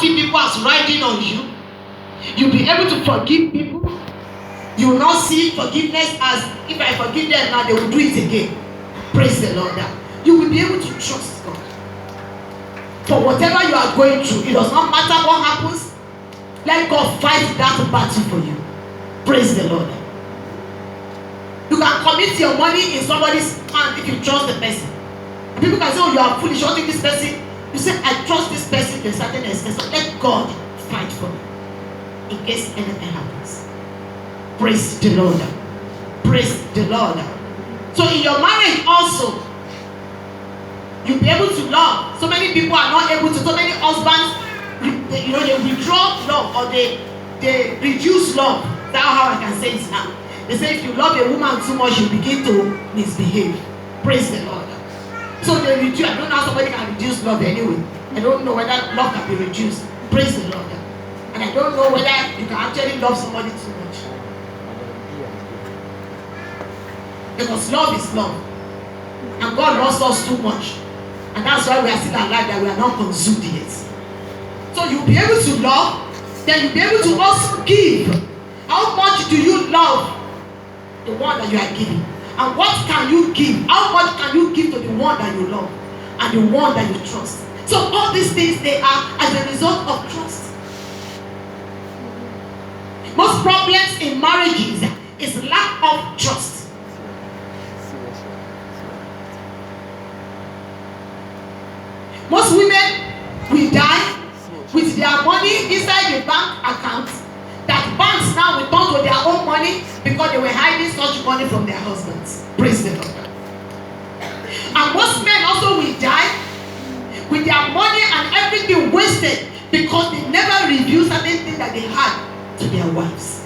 see people as riding on you. You'll be able to forgive people. You will not see forgiveness as if I forgive them now, they will do it again. Praise the Lord. You will be able to trust God. For whatever you are going through, it does not matter what happens. Let God fight that battle for you. Praise the Lord. You can commit your money in somebody's hand if you trust the person. And people can say, oh, you are foolish, trusting this person. You say, I trust this person to a certain extent. So let God fight for me in case anything happens. Praise the Lord. Praise the Lord. So in your marriage also, you'll be able to love. So many people are not able to. So many husbands, they withdraw love, or they reduce love. That's how I can say it now. They say if you love a woman too much, you begin to misbehave. Praise the Lord. So they reduce. I don't know how somebody can reduce love anyway. I don't know whether love can be reduced. Praise the Lord. And I don't know whether you can actually love somebody too much. Because love is love. And God loves us too much. And that's why we are still alive, that we are not consumed yet. So you'll be able to love, then you'll be able to also give. How much do you love the one that you are giving? And what can you give? How much can you give to the one that you love and the one that you trust? So all these things, they are as a result of trust. Most problems in marriages is lack of trust. Most women will die with their money inside the bank account, that banks now will turn to their own money because they were hiding such money from their husbands. Praise the Lord. And most men also will die with their money and everything wasted because they never revealed certain things that they had to their wives.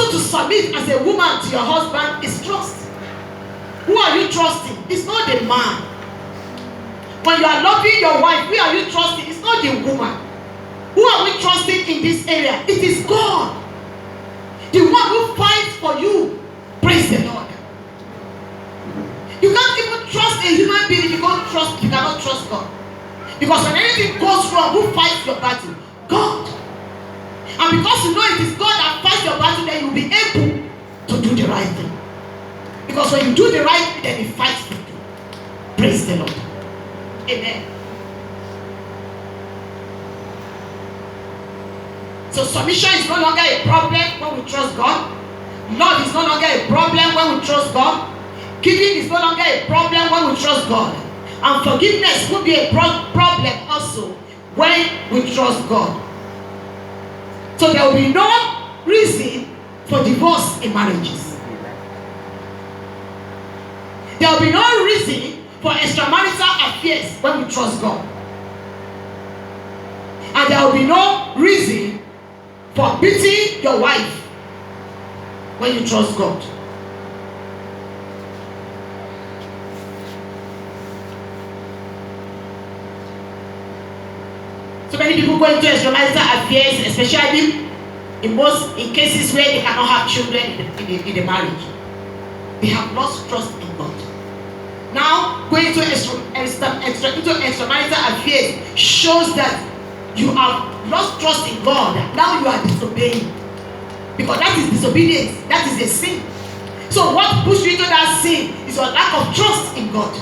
To submit as a woman to your husband is trust. Who are you trusting? It's not the man. When you are loving your wife, who are you trusting? It's not the woman. Who are we trusting in this area? It is God. The one who fights for you. Praise the Lord. You can't even trust a human being if you cannot trust God. Because when anything goes wrong, who fights your battle? God. And because you know it is God that fights your battle, then you'll be able to do the right thing. Because when you do the right thing, then He fights for you. Praise the Lord. Amen. So submission is no longer a problem when we trust God. Love is no longer a problem when we trust God. Giving is no longer a problem when we trust God. And forgiveness will be a problem also when we trust God. So there will be no reason for divorce in marriages. There will be no reason for extramarital affairs when we trust God. And there will be no reason for beating your wife when you trust God. So many people go into extramarital affairs, especially in cases where they cannot have children in the marriage. They have lost trust in God. Now, going into extramarital affairs shows that you have lost trust in God. Now you are disobeying. Because that is disobedience. That is a sin. So what pushed you into that sin is your lack of trust in God.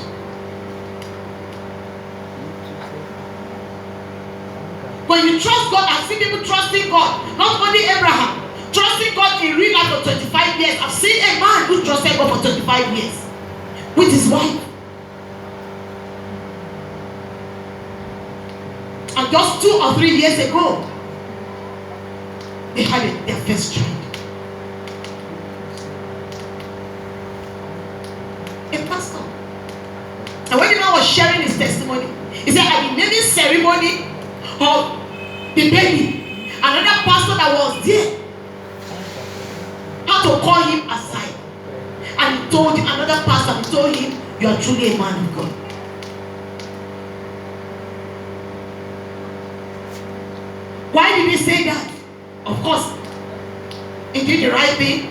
When you trust God, I've seen people trusting God. Not only Abraham, trusting God in real life for 25 years. I've seen a man who trusted God for 25 years with his wife. And just 2 or 3 years ago, they had their first child. A pastor. And when the man was sharing his testimony, he said at the naming ceremony of the baby, another pastor that was there had to call him aside. And he told him, another pastor, he told him, you are truly a man of God. Why did he say that? Of course, in did the right thing.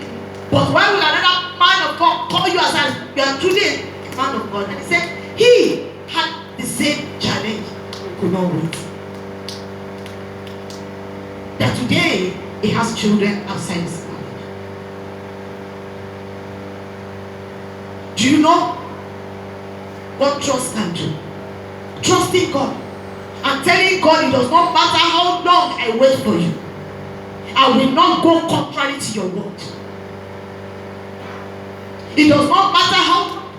But why will another man of God call you as you are truly a man of God? And he said he had the same challenge, could not wait. That today he has children outside his marriage. Do you know what trust can do? Trusting God and telling God it does not matter how long I wait for you, I will not go contrary to your word. It does not matter how.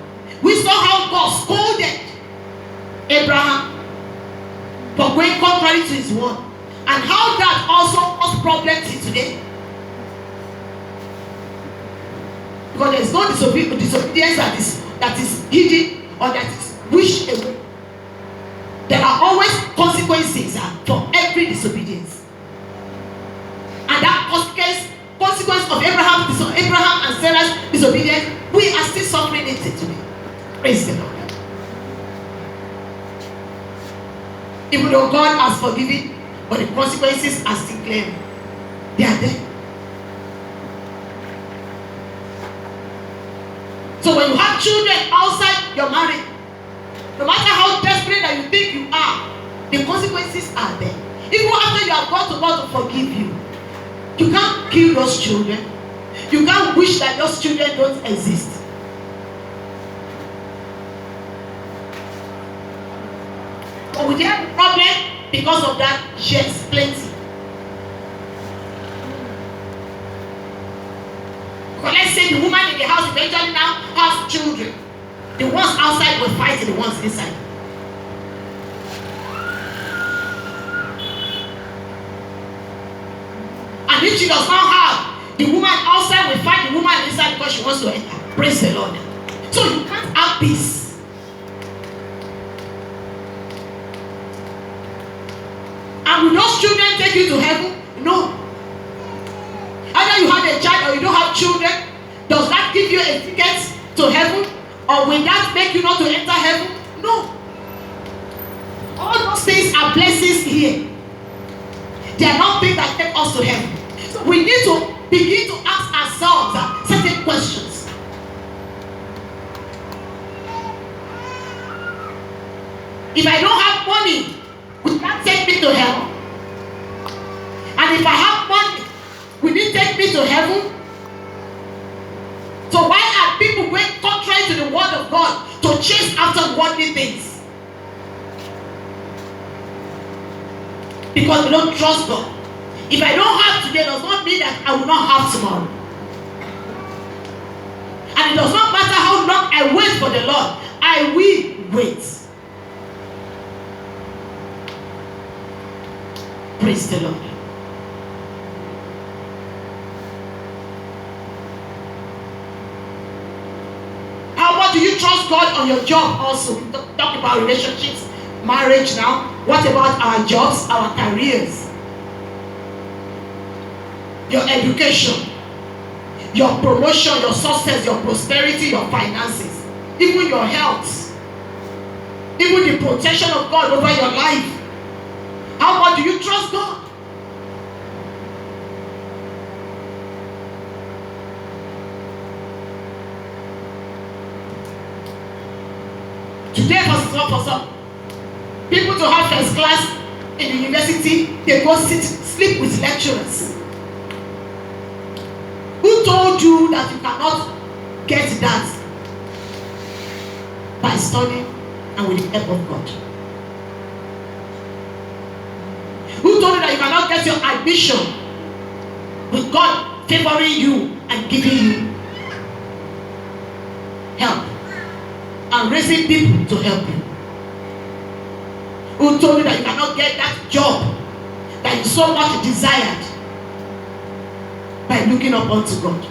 We saw how God scolded Abraham for going contrary to his word, and how that also caused problems in today. Because there is no disobedience that is hidden or that is wished away. There are always consequences for every disobedience, and that consequence of Abraham and Sarah's disobedience, we are still suffering it today. Praise the Lord. Even though God has forgiven, but the consequences are still clear. They are there. So when you have children outside your marriage, no matter how desperate that you think you are, the consequences are there. Even after you have gone to God to forgive you, you can't kill those children. You can't wish that those children don't exist. But would you have a problem because of that? Yes, plenty. But let's say the woman in the house eventually now has children. The ones outside will fight the ones inside. And if she does not have, the woman outside will fight the woman inside because she wants to enter. Praise the Lord. So you can't have peace. And will those children take you to heaven? No. Either you have a child or you don't have children, does that give you a ticket to heaven? Or will that make you not to enter heaven? No. All those things are blessings here. They are not things that take us to heaven. So we need to begin to ask ourselves certain questions. If I don't have money, will that take me to heaven? And if I have money, will it take me to heaven? So why are people going contrary to the word of God to chase after worldly things? Because we don't trust God. If I don't have today, does not mean that I will not have tomorrow. And it does not matter how long I wait for the Lord, I will wait. Praise the Lord. Do you trust God on your job also? We talk about relationships, marriage now. What about our jobs, our careers? Your education, your promotion, your success, your prosperity, your finances, even your health, even the protection of God over your life. How much do you trust God? Today, for some people to have first class in the university, they go sleep with lecturers. Who told you that you cannot get that by studying and with the help of God? Who told you that you cannot get your admission with God favoring you and giving you help and raising people to help you? Who told you that you cannot get that job that you so much desired by looking up unto God?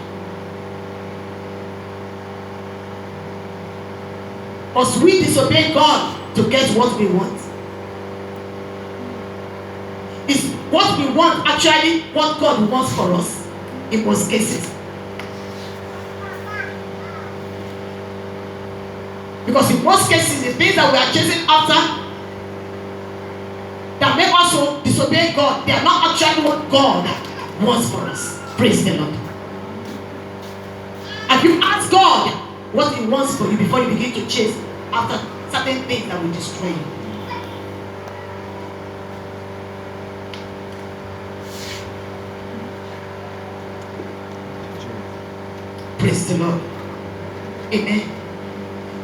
Must we disobey God to get what we want? Is what we want actually what God wants for us in most cases? Because in most cases, the things that we are chasing after that make us so disobey God, they are not actually what God wants for us. Praise the Lord. Have you asked God what He wants for you before you begin to chase after certain things that will destroy you? Praise the Lord. Amen.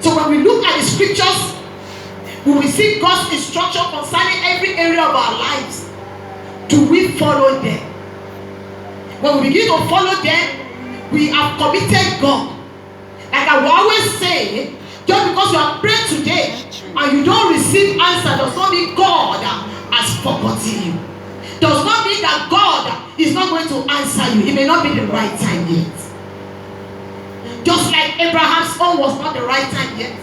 So when we look at the scriptures, we will see God's instruction concerning every area of our lives. Do we follow them? When we begin to follow them, we have committed God. Like I will always say, just because you have prayed today and you don't receive answer does not mean God has forgotten you. Does not mean that God is not going to answer you. It may not be the right time yet. Just like Abraham's own was not the right time yet.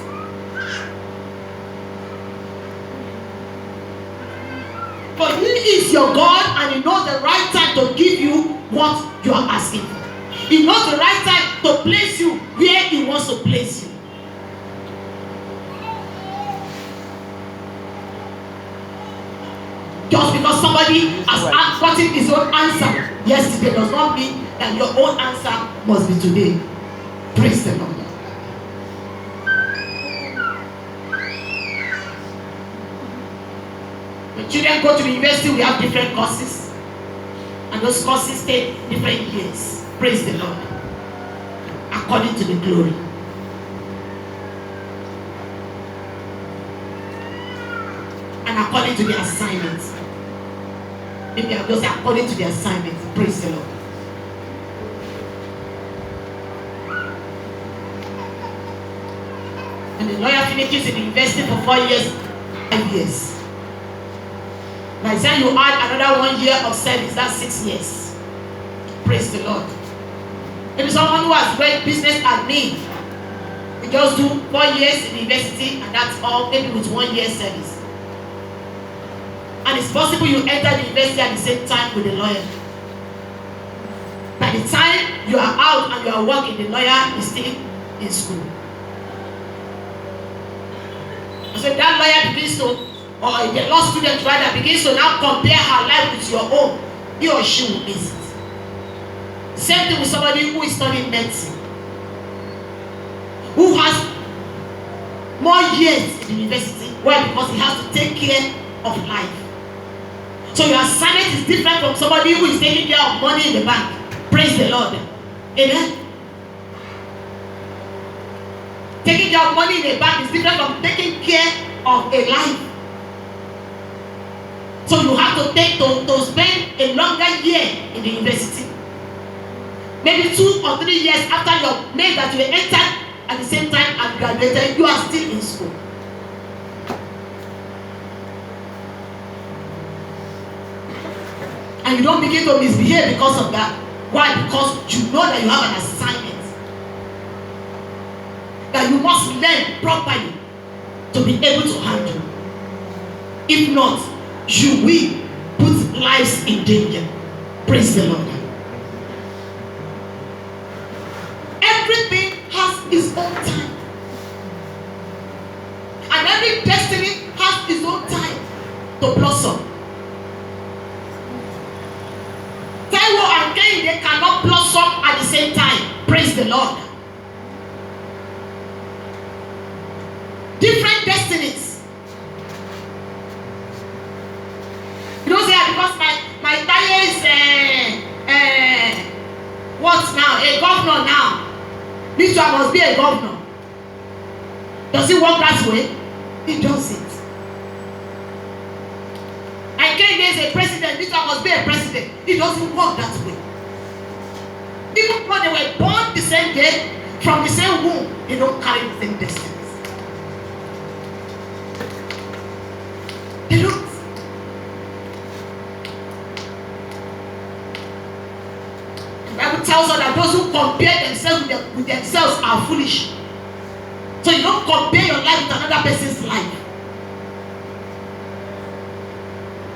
For He is your God and He knows the right time to give you what you are asking for. He knows the right time to place you where He wants to place you. Just because somebody has gotten his own answer yesterday does not mean that your own answer must be today. Praise the Lord. When children go to the university, we have different courses. And those courses take different years. Praise the Lord. According to the glory. And according to the assignments. Maybe I'll just say according to the assignments. Praise the Lord. And the lawyer finishes in the university for 4 years, 5 years. By the time you add another 1 year of service, that's 6 years. Praise the Lord. Maybe someone who has read business admin, we just do 4 years in the university and that's all, maybe with 1 year service. And it's possible you enter the university at the same time with the lawyer. By the time you are out and you are working, the lawyer is still in school. So that lawyer begins to, or the law student rather, begins to now compare her life with your own, he or she will miss it. Same thing with somebody who is studying medicine, who has more years in the university. Why? Because he has to take care of life. So your assignment is different from somebody who is taking care of money in the bank. Praise the Lord. Amen. Taking care of money in a bank is different from taking care of a life. So you have to spend a longer year in the university. Maybe 2 or 3 years after your mate that you entered at the same time and graduated, you are still in school. And you don't begin to misbehave because of that. Why? Because you know that you have an assignment that you must learn properly to be able to handle. If not, you will put lives in danger. Praise the Lord. Everything has its own time. And every destiny has its own time to blossom. Taiwo and Cain, they cannot blossom at the same time. Praise the Lord. Different destinies. You don't say because my Taye is what now? A governor now. This one must be a governor. Does it work that way? It doesn't. And Cain is a president. This one must be a president. It doesn't work that way. Even when they were born the same day, from the same womb, they don't carry the same destiny. They don't. The Bible tells us that those who compare themselves with themselves are foolish. So you don't compare your life with another person's life.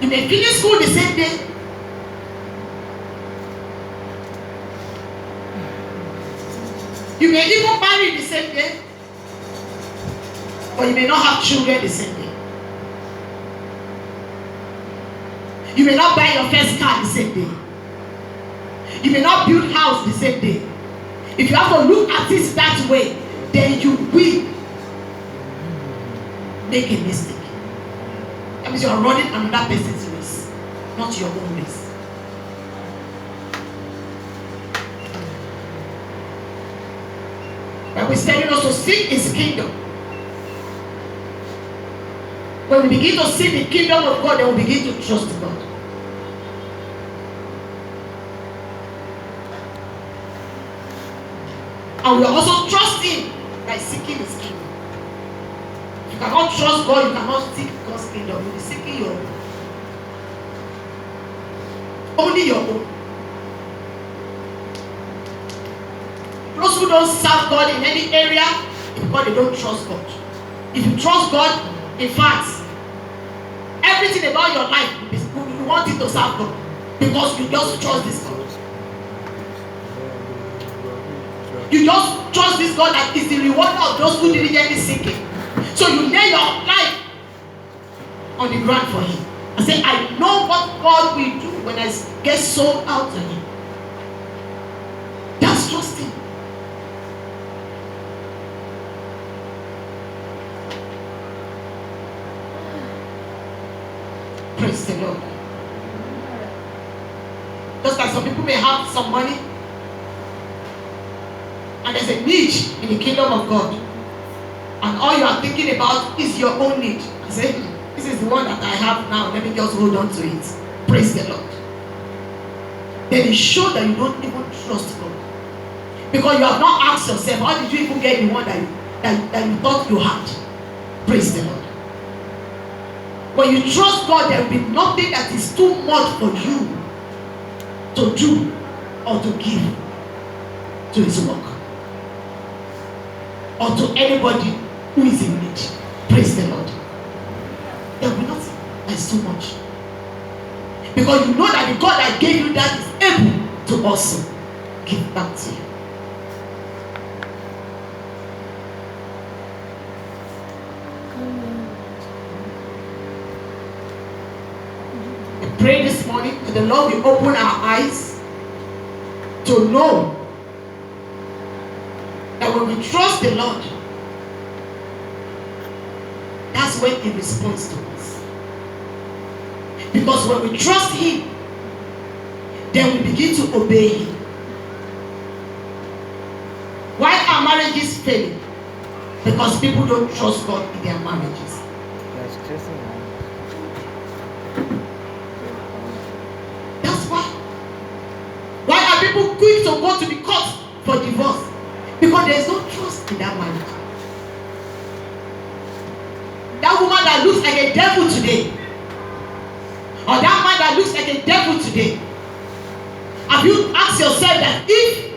You may finish school the same day. You may even marry the same day. But you may not have children the same day. You may not buy your first car the same day. You may not build house the same day. If you have to look at it that way, then you will make a mistake. That means you are running another person's race, not your own race. Bible is telling us to seek His kingdom. When we begin to seek the kingdom of God, then we begin to trust God. And we also trust Him by seeking His kingdom. If you cannot trust God, you cannot seek God's kingdom. You'll be seeking your own. Only your own. Those who don't serve God in any area, because they don't trust God. If you trust God, in fact, everything about your life, you want it to serve God. Because you just trust this God. You just trust this God that is the rewarder of those who diligently seek Him. So you lay your life on the ground for Him. I say, I know what God will do when I get sold out to Him. That's trusting. Praise the Lord. Just like some people may have some money, and there's a need in the kingdom of God, and all you are thinking about is your own need. I say, this is the one that I have now, let me just hold on to it. Praise the Lord. Then it shows that you don't even trust God, because you have not asked yourself, how did you even get the one that you thought you had? Praise the Lord. When you trust God, there will be nothing that is too much for you to do or to give to His work, or to anybody who is in need. Praise the Lord. There will be nothing that is too much, because you know that the God that gave you that is able to also give back to you. I pray this morning that the Lord will open our eyes to know that when we trust the Lord, that's when He responds to us. Because when we trust Him, then we begin to obey Him. Why are marriages failing? Because people don't trust God in their marriages. That's why. Why are people quick to go to the court for divorce? Because there is no trust in that marriage. That woman that looks like a devil today, or that man that looks like a devil today, have you asked yourself that if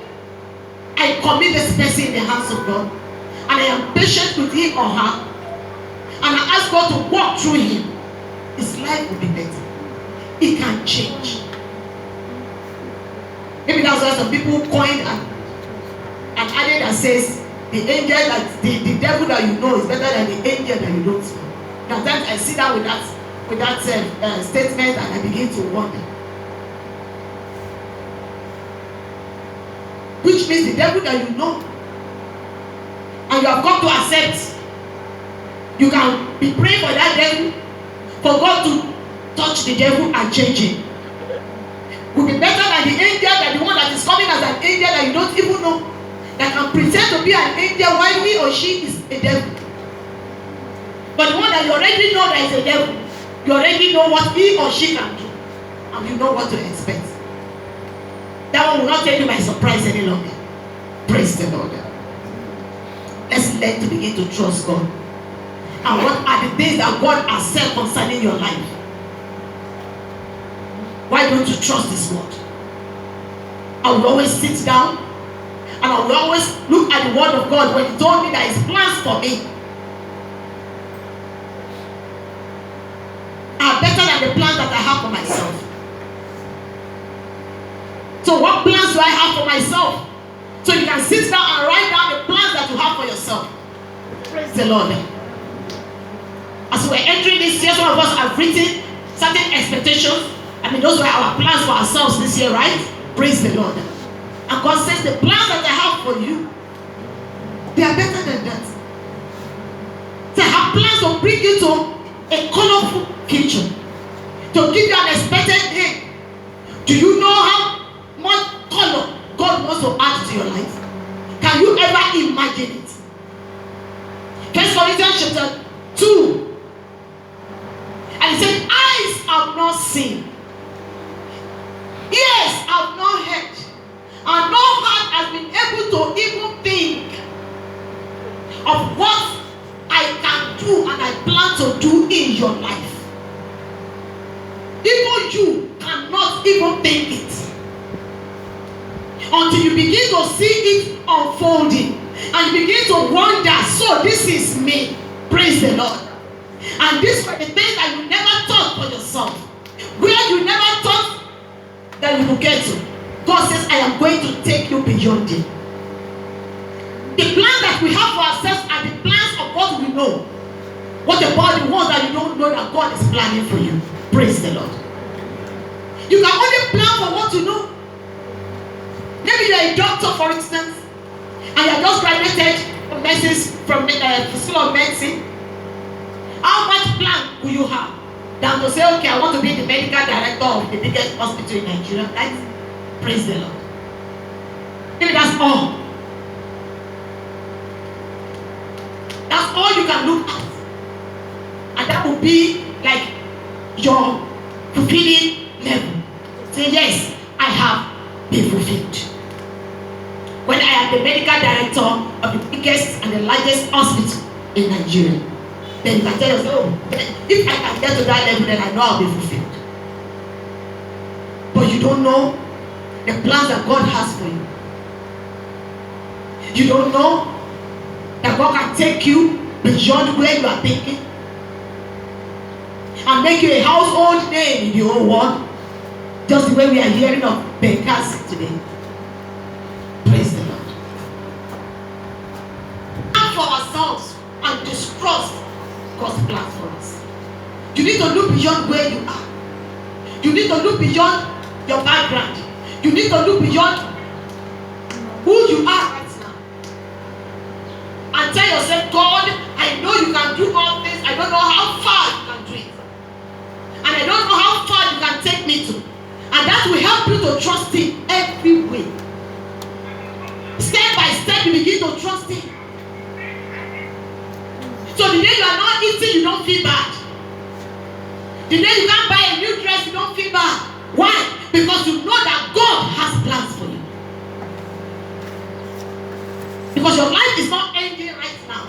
I commit this person in the hands of God, and I am patient with him or her, and I ask God to walk through him, his life will be better. It can change. Maybe that's why some people coined an adage that says the angel that the devil that you know is better than the angel that you don't know. Now that I sit down with that statement and I begin to wonder. Which means the devil that you know and you have got to accept, you can be praying for that devil, for God to touch the devil and change him. Will be better than the angel, than the one that is coming as an angel that you don't even know, that can pretend to be an angel while he or she is a devil. But the one that you already know that is a devil, you already know what he or she can do, and you know what to expect. That one will not take you by surprise any longer. Praise the Lord. Let's learn to begin to trust God. And what are the things that God has said concerning your life? Why don't you trust His word? I will always sit down and I will always look at the word of God when He told me that His plans for me are better than the plans that I have for myself. So what plans do I have for myself? So you can sit down and write down the plans that you have for yourself. Praise the Lord. As we're entering this year, some of us have written certain expectations. I mean, those were our plans for ourselves this year, right? Praise the Lord. And God says, the plans that I have for to bring you to a colorful future, to give you an expected end. Do you know how much color God wants to add to your life? Can you ever imagine it? 1 Corinthians chapter 2. And it said, eyes have not seen, ears have not heard, and no heart has been able to even think of what I can do and I plan to do in your life. Even you cannot even think it until you begin to see it unfolding and you begin to wonder, so this is me. Praise the Lord. And these were the things that you never thought for yourself, where you never thought that you would get to. God says, I am going to take you beyond it. The plans that we have for ourselves are the plans of what we know. What the body wants that you don't know that God is planning for you. Praise the Lord. You can only plan for what you know. Maybe you're a doctor, for instance, and you have just graduated from the School of Medicine. How much plan will you have than to say, okay, I want to be the medical director of the biggest hospital in Nigeria? That's, praise the Lord. Maybe that's all. That's all you can look at. And that will be like your fulfilling level. Say, yes, I have been fulfilled. When I am the medical director of the biggest and the largest hospital in Nigeria, then you can tell yourself, oh, if I can get to that level, then I know I'll be fulfilled. But you don't know the plans that God has for you. You don't know that God can take you beyond where you are thinking and make you a household name in the whole world, just the way we are hearing of Benkasi today. Praise the Lord. And for ourselves and distrust God's plans for us. You need to look beyond where you are. You need to look beyond your background. You need to look beyond who you are right now. And tell yourself, God, I know you can do all things. I don't know how far you can do it. And I don't know how far you can take me to. And that will help you to trust Him every way. Step by step, you begin to trust Him. So the day you are not eating, you don't feel bad. The day you can't buy a new dress, you don't feel bad. Why? Because you know that God has plans for you. Because your life is not ending right now.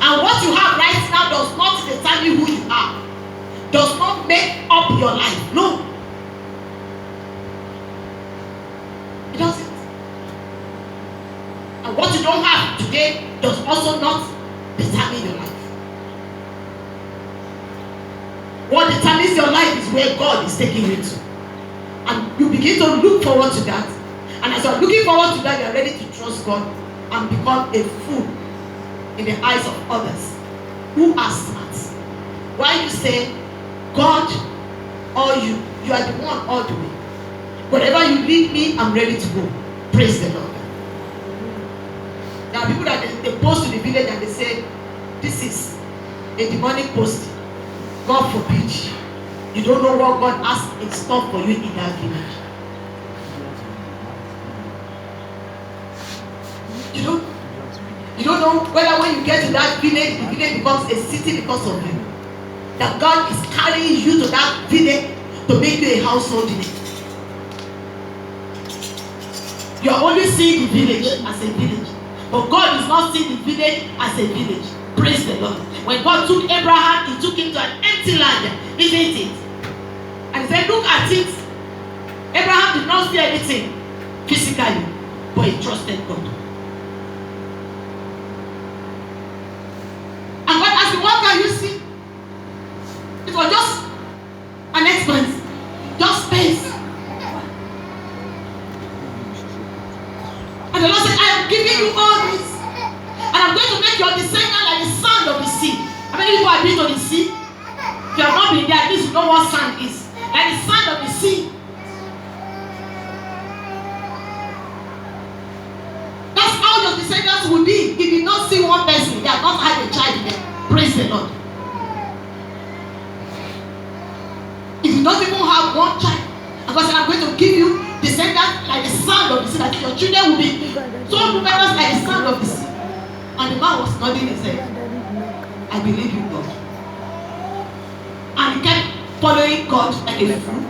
And what you have right now does not determine who you are. Does not make up your life. No. It doesn't. And what you don't have today does also not determine your life. What determines your life is where God is taking you to. And you begin to look forward to that. And as you're looking forward to that, you're ready to trust God and become a fool in the eyes of others who are smart. Why you say, God, or you are the one all the way. Wherever you lead me, I'm ready to go. Praise the Lord. There are people that they post to the village and they say, this is a demonic post. God forbid. You don't know what God has in store for you in that village. You don't know whether when you get to that village, the village becomes a city because of you. That God is carrying you to that village to make you a household in it. You are only seeing the village as a village. But God is not seeing the village as a village. Praise the Lord. When God took Abraham, He took him to an empty land, isn't it? And He said, look at it. Abraham did not see anything physically, but he trusted God. And God asked him, what can you see? It was just an expanse, just space. And the Lord said, I am giving you all this. And I'm going to make your descendant like the sand of the sea. How many people have been to the sea? If you have not been there, at least you know what sand is. Like the sand of the sea. That's how your descendants will be. If you not see one person, they have not had a child yet. Praise the Lord. don't even have one child. And God said, I'm going to give you descendants like the sand of the sea, that your children will be so numerous like the sand of the sea. And the man was nodding his head. I believe you, God. And he kept following God like a fool.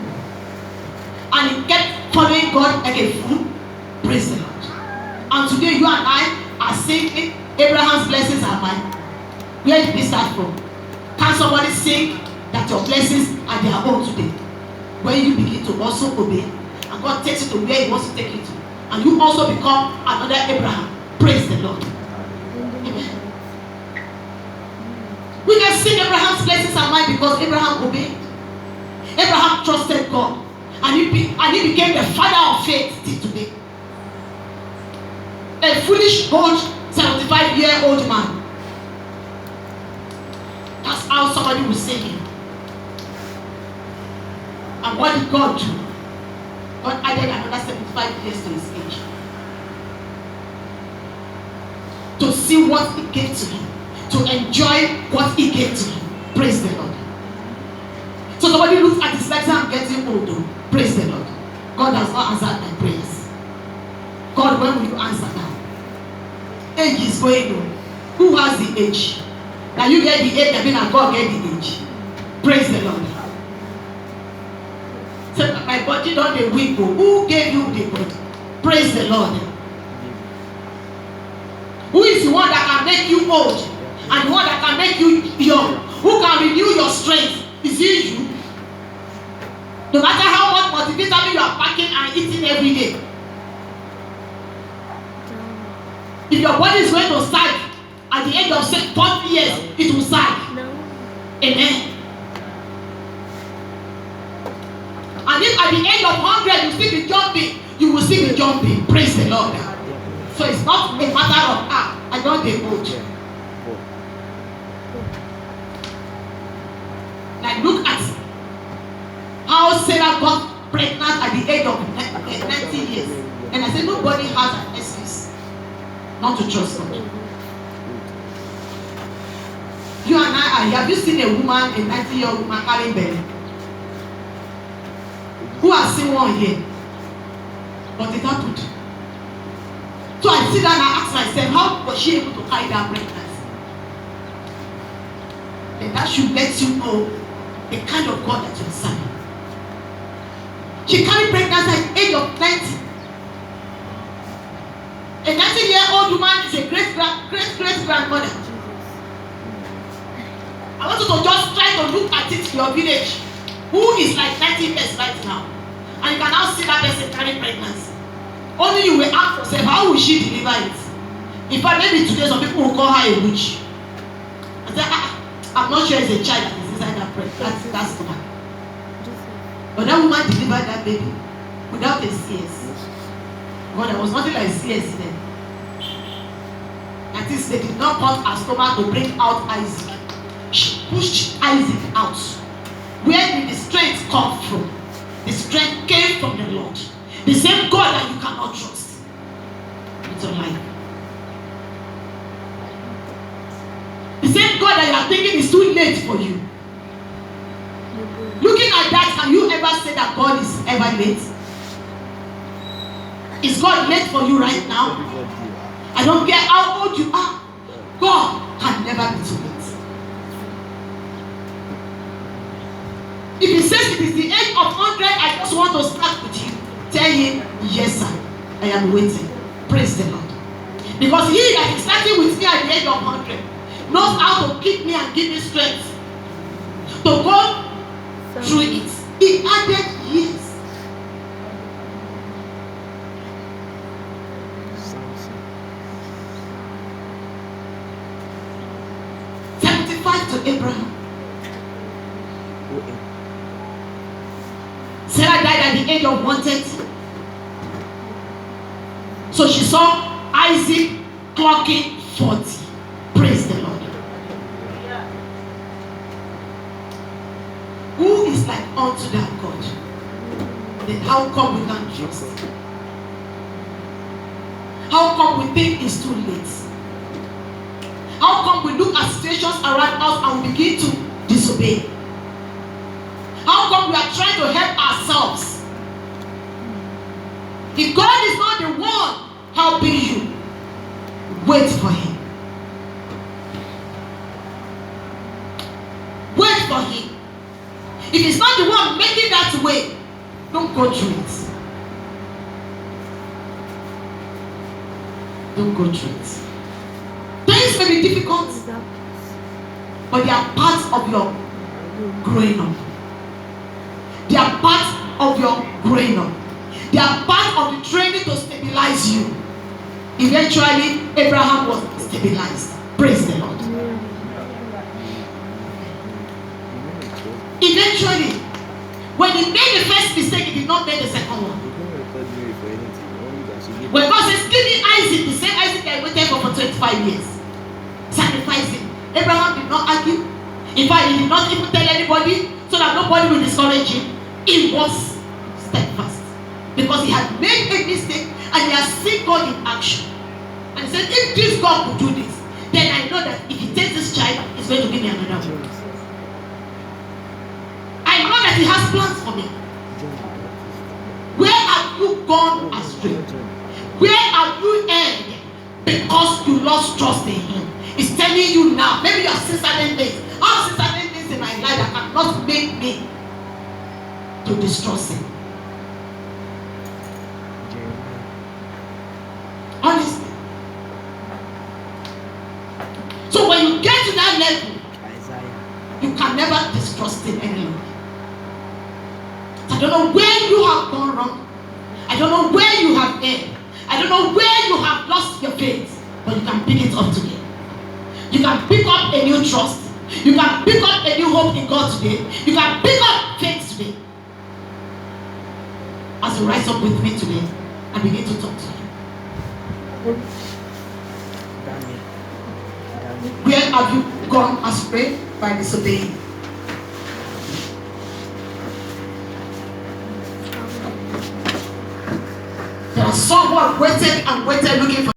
And he kept following God like a fool. Praise the Lord. And today you and I are singing, Abraham's blessings are mine. Where did we start from? Can somebody sing that your blessings are their own today? When you begin to also obey, and God takes you to where He wants to take you to, and you also become another Abraham. Praise the Lord. Amen. We can sing Abraham's blessings are mine because Abraham obeyed. Abraham trusted God, and he became the father of faith till today. A foolish old 75-year-old man. That's how somebody will say him. And what did God do? God added another 75 years to his age. To see what He gave to him. To enjoy what He gave to him. Praise the Lord. So somebody looks at his legs and getting old. Praise the Lord. God has not answered my prayers. God, when will you answer now? Age is going on. Who has the age? Now you get the age, I mean, and God get the age. Praise the Lord. So my body don't dey weak. Who gave you the body? Praise the Lord. Who is the one that can make you old and the one that can make you young? Who can renew your strength? Is it you? No matter how much multivitamin you are packing and eating every day, if your body is going to sag at the age of 40 years, it will sag. No. Amen. And if at the age of 100 you still be jumping, you will still be jumping. Praise the Lord. So it's not a matter of I don't get old. Like look at how Sarah got pregnant at the age of 90 years. And I said nobody has an excuse not to trust God. You and I are here. Have you seen a woman, a 90-year-old woman carrying belly? Who has seen one here? But it happened. So I sit down and ask myself, how was she able to carry that pregnancy? And that should let you know the kind of God that you're serving. She carried pregnancy at the age of 90. A 90-year-old woman is a great-grandmother. I want you to just try to look at it in your village. Who is like 90 years right now? And you can now see that person carrying pregnancy. Only you will ask yourself, how will she deliver it? In fact, maybe today some people will call her a witch. I say, I'm not sure it's a child that is inside that pregnancy. That's the one. But that woman delivered that baby without a CS. God, there was nothing like CS then. That is, they did not cut her stomach to bring out Isaac. She pushed Isaac out. Where did the strength come from? The strength came from the Lord. The same God that you cannot trust with your life. The same God that you are thinking is too late for you. Looking at that, can you ever say that God is ever late? Is God late for you right now? I don't care how old you are. God can never be too late. If He says it is the age of 100, I just want to start with you. Tell Him, yes sir, I am waiting. Praise the Lord. Because He that is starting with me at the age of 100 knows how to keep me and give me strength to go through it. He added years. To Abraham. Sarah died at the age of 130. So she saw Isaac clocking 40. Praise the Lord. Who is like unto that God? Then how come we can't trust? How come we think it's too late? How come we look at situations around us and we begin to disobey? How of God, we are trying to help ourselves. If God is not the one helping you, wait for him. Wait for him. If he's not the one making that way, don't go through it. Don't go through it. Things may be difficult, but they are part of your growing up. They are part of your growing up. They are part of the training to stabilize you. Eventually, Abraham was stabilized. Praise the Lord. Eventually, when he made the first mistake, he did not make the second one. When God says, give me Isaac, the same Isaac I waited for 25 years. Sacrificing. Abraham did not argue. In fact, he did not even tell anybody so that nobody will discourage him. He was steadfast. Because he had made a mistake and he has seen God in action. And he said, if this God could do this, then I know that if he takes this child, he's going to give me another one. I know that he has plans for me. Where have you gone astray? Where have you erred because you lost trust in him? He's telling you now. Maybe you have seen certain things. I've seen certain things in my life that cannot make me to distrust him. Honestly. So when you get to that level, you can never distrust him anymore. I don't know where you have gone wrong. I don't know where you have erred. I don't know where you have lost your faith. But you can pick it up today. You can pick up a new trust. You can pick up a new hope in God today. You can pick up faith today. As you rise up with me today and begin to talk to him. Where have you gone astray by disobeying? There are some who have waited and waited looking for